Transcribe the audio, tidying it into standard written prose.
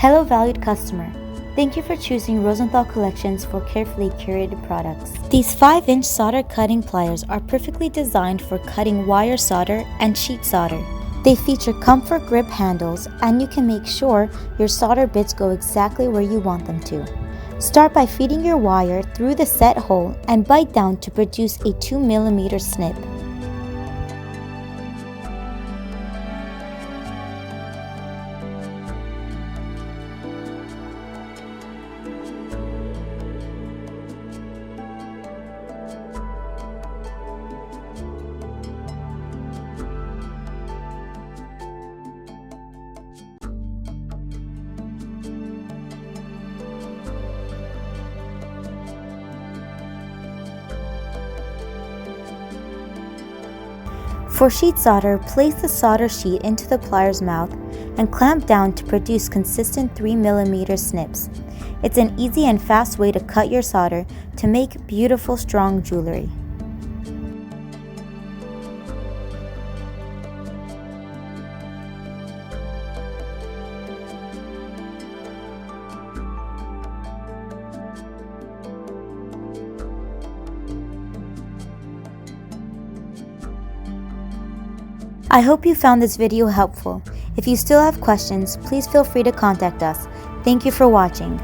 Hello valued customer. Thank you for choosing Rosenthal Collections for carefully curated products. These 5-inch solder cutting pliers are perfectly designed for cutting wire solder and sheet solder. They feature comfort grip handles, and you can make sure your solder bits go exactly where you want them to. Start by feeding your wire through the set hole and bite down to produce a 2mm snip. For sheet solder, place the solder sheet into the plier's mouth and clamp down to produce consistent 3mm snips. It's an easy and fast way to cut your solder to make beautiful, strong jewelry. I hope you found this video helpful. If you still have questions, please feel free to contact us. Thank you for watching.